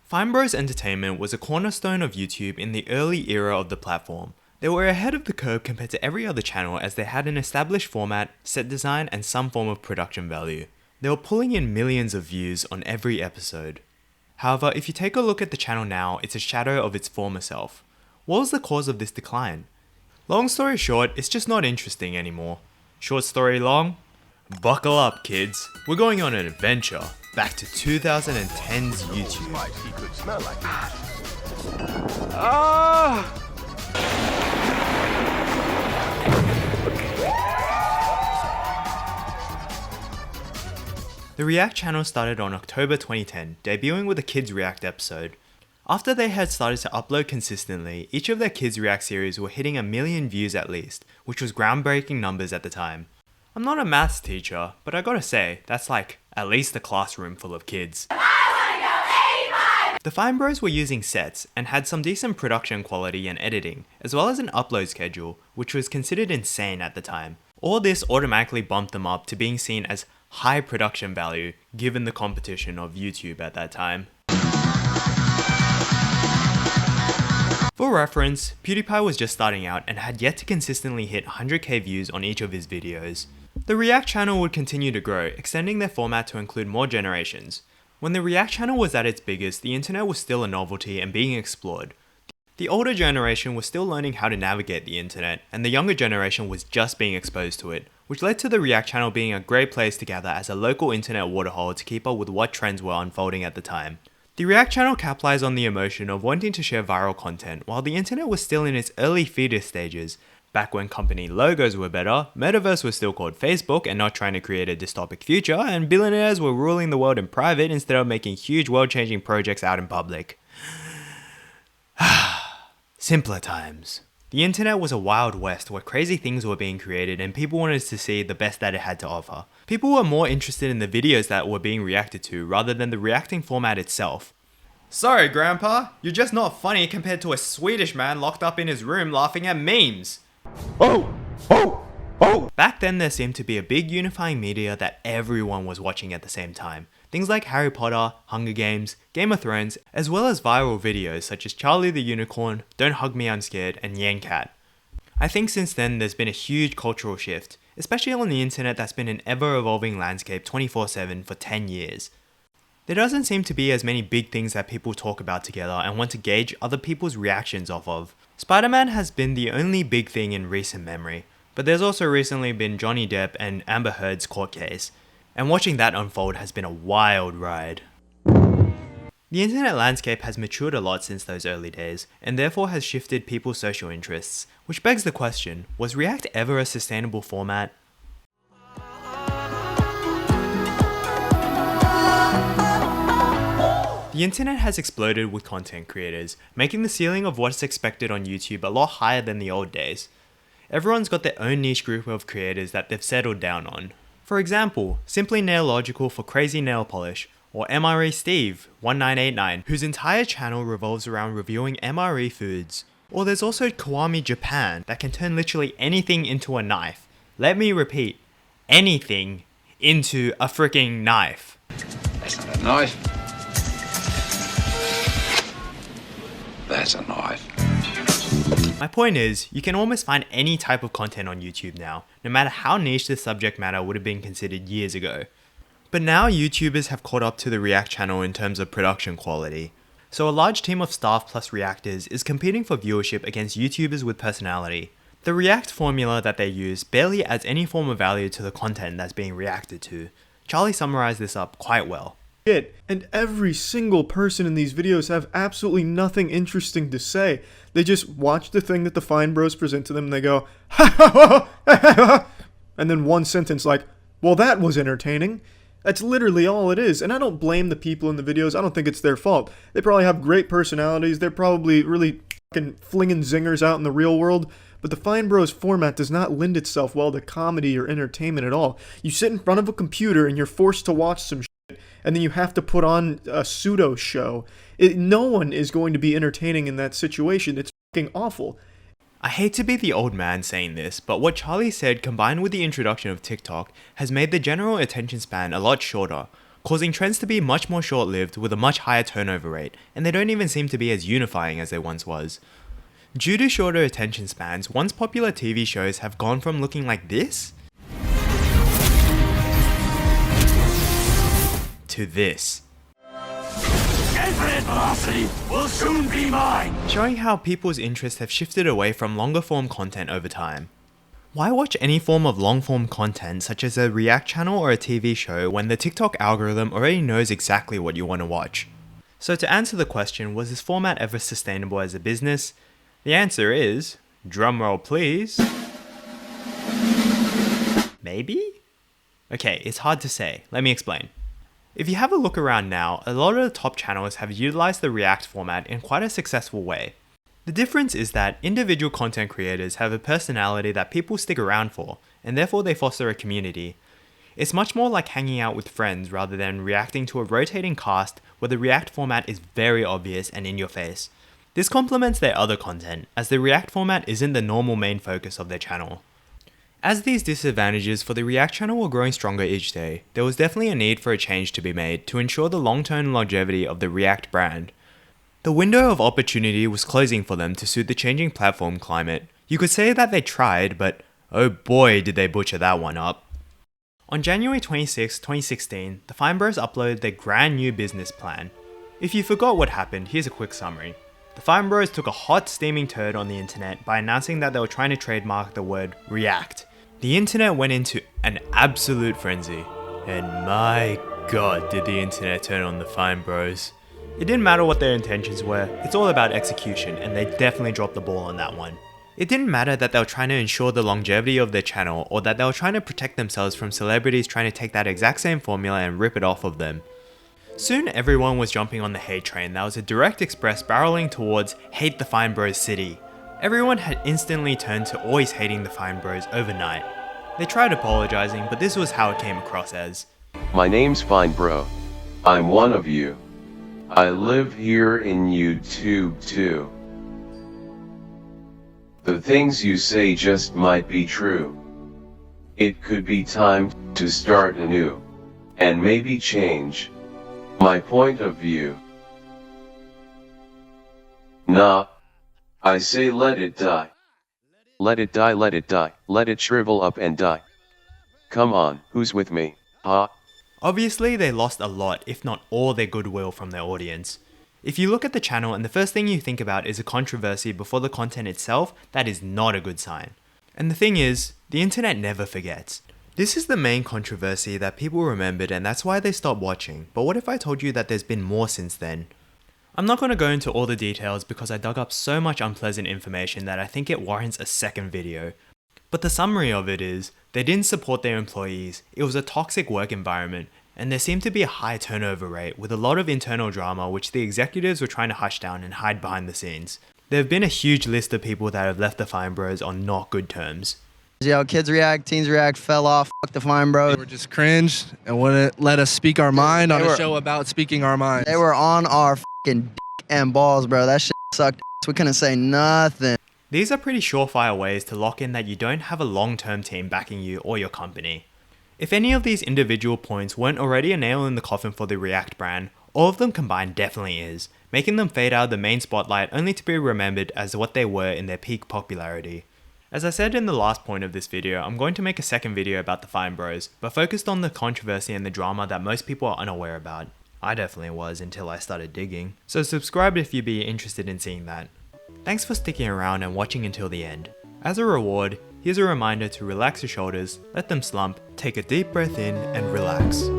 Fine Bros Entertainment was a cornerstone of YouTube in the early era of the platform. They were ahead of the curve compared to every other channel as they had an established format, set design, and some form of production value. They were pulling in millions of views on every episode. However, if you take a look at the channel now, it's a shadow of its former self. What was the cause of this decline? Long story short, it's just not interesting anymore. Short story long? Buckle up, kids. We're going on an adventure back to 2010's YouTube. He could smell like The React channel started on October 2010, debuting with a Kids React episode. After they had started to upload consistently, each of their Kids React series were hitting 1 million views at least, which was groundbreaking numbers at the time. I'm not a maths teacher, but I gotta say, that's like at least a classroom full of kids. The Fine Bros were using sets and had some decent production quality and editing, as well as an upload schedule, which was considered insane at the time. All this automatically bumped them up to being seen as high production value given the competition of YouTube at that time. For reference, PewDiePie was just starting out and had yet to consistently hit 100k views on each of his videos. The React channel would continue to grow, extending their format to include more generations. When the React channel was at its biggest, the internet was still a novelty and being explored. The older generation was still learning how to navigate the internet, and the younger generation was just being exposed to it, which led to the React channel being a great place to gather as a local internet waterhole to keep up with what trends were unfolding at the time. The React channel capitalized on the emotion of wanting to share viral content while the internet was still in its early fetus stages. Back when company logos were better, Metaverse was still called Facebook and not trying to create a dystopic future, and billionaires were ruling the world in private instead of making huge world-changing projects out in public. Simpler times. The internet was a wild west where crazy things were being created and people wanted to see the best that it had to offer. People were more interested in the videos that were being reacted to rather than the reacting format itself. Sorry, Grandpa, you're just not funny compared to a Swedish man locked up in his room laughing at memes. Back then there seemed to be a big unifying media that everyone was watching at the same time. Things like Harry Potter, Hunger Games, Game of Thrones, as well as viral videos such as Charlie the Unicorn, Don't Hug Me I'm Scared, and Yan Cat. I think since then there's been a huge cultural shift, especially on the internet that's been an ever-evolving landscape 24/7 for 10 years. There doesn't seem to be as many big things that people talk about together and want to gauge other people's reactions off of. Spider-Man has been the only big thing in recent memory, but there's also recently been Johnny Depp and Amber Heard's court case, and watching that unfold has been a wild ride. The internet landscape has matured a lot since those early days, and therefore has shifted people's social interests, which begs the question, was React ever a sustainable format? The internet has exploded with content creators, making the ceiling of what's expected on YouTube a lot higher than the old days. Everyone's got their own niche group of creators that they've settled down on. For example, Simply Nailogical for crazy nail polish, or MRE Steve 1989, whose entire channel revolves around reviewing MRE foods. Or there's also Kiwami Japan that can turn literally anything into a knife. Let me repeat, anything into a freaking knife. That's not a knife. That's a knife. My point is, you can almost find any type of content on YouTube now, no matter how niche the subject matter would have been considered years ago. But now YouTubers have caught up to the React channel in terms of production quality. So a large team of staff plus reactors is competing for viewership against YouTubers with personality. The React formula that they use barely adds any form of value to the content that's being reacted to. Charlie summarized this up quite well. And every single person in these videos have absolutely nothing interesting to say. They just watch the thing that the Fine Bros present to them and they go, ha ha ha ha ha ha, and then one sentence like, well, that was entertaining. That's literally all it is. And I don't blame the people in the videos. I don't think it's their fault. They probably have great personalities. They're probably really fucking flinging zingers out in the real world. But the Fine Bros format does not lend itself well to comedy or entertainment at all. You sit in front of a computer and you're forced to watch some shit, and then you have to put on a pseudo show. No one is going to be entertaining in that situation. It's fucking awful. I hate to be the old man saying this, but what Charlie said combined with the introduction of TikTok has made the general attention span a lot shorter. causing trends to be much more short-lived with a much higher turnover rate, and they don't even seem to be as unifying as they once was. Due to shorter attention spans, once popular TV shows have gone from looking like this to this. Infinite velocity will soon be mine! Showing how people's interests have shifted away from longer form content over time. Why watch any form of long form content such as a React channel or a TV show when the TikTok algorithm already knows exactly what you want to watch? So to answer the question, was this format ever sustainable as a business? The answer is, drumroll please, maybe? Okay, it's hard to say, let me explain. If you have a look around now, a lot of the top channels have utilized the React format in quite a successful way. The difference is that individual content creators have a personality that people stick around for, and therefore they foster a community. It's much more like hanging out with friends rather than reacting to a rotating cast where the React format is very obvious and in your face. This complements their other content, as the React format isn't the normal main focus of their channel. As these disadvantages for the React channel were growing stronger each day, there was definitely a need for a change to be made to ensure the long-term longevity of the React brand. The window of opportunity was closing for them to suit the changing platform climate. You could say that they tried, but oh boy did they butcher that one up. On January 26, 2016, the Fine Bros uploaded their brand new business plan. If you forgot what happened, here's a quick summary. The Fine Bros took a hot steaming turd on the internet by announcing that they were trying to trademark the word React. The internet went into an absolute frenzy, and my god did the internet turn on the Fine Bros. It didn't matter what their intentions were, it's all about execution, and they definitely dropped the ball on that one. It didn't matter that they were trying to ensure the longevity of their channel, or that they were trying to protect themselves from celebrities trying to take that exact same formula and rip it off of them. Soon everyone was jumping on the hate train that was a direct express barreling towards Hate the Fine Bros City. Everyone had instantly turned to always hating the Fine Bros overnight. They tried apologizing, but this was how it came across as, "My name's Fine Bro. I'm one of you. I live here in YouTube too. The things you say just might be true. It could be time to start anew, and maybe change my point of view. Nah. I say let it die. Let it die, let it die, let it shrivel up and die. Come on, who's with me, huh?" Obviously, they lost a lot, if not all their goodwill from their audience. If you look at the channel and the first thing you think about is a controversy before the content itself, that is not a good sign. And the thing is, the internet never forgets. This is the main controversy that people remembered, and that's why they stopped watching. But what if I told you that there's been more since then? I'm not going to go into all the details because I dug up so much unpleasant information that I think it warrants a second video. But the summary of it is, they didn't support their employees, it was a toxic work environment, and there seemed to be a high turnover rate with a lot of internal drama which the executives were trying to hush down and hide behind the scenes. There have been a huge list of people that have left the Fine Bros on not good terms. Yo, kids react, teens react, fell off, fuck the Fine Bros. They were just cringe and wouldn't let us speak our mind on a show about speaking our minds. They were on our fucking dick and balls, bro. That shit sucked. We couldn't say nothing. These are pretty surefire ways to lock in that you don't have a long-term team backing you or your company. If any of these individual points weren't already a nail in the coffin for the React brand, all of them combined definitely is, making them fade out of the main spotlight only to be remembered as what they were in their peak popularity. As I said in the last point of this video, I'm going to make a second video about the Fine Bros, but focused on the controversy and the drama that most people are unaware about. I definitely was until I started digging. So subscribe if you'd be interested in seeing that. Thanks for sticking around and watching until the end. As a reward, here's a reminder to relax your shoulders, let them slump, take a deep breath in and relax.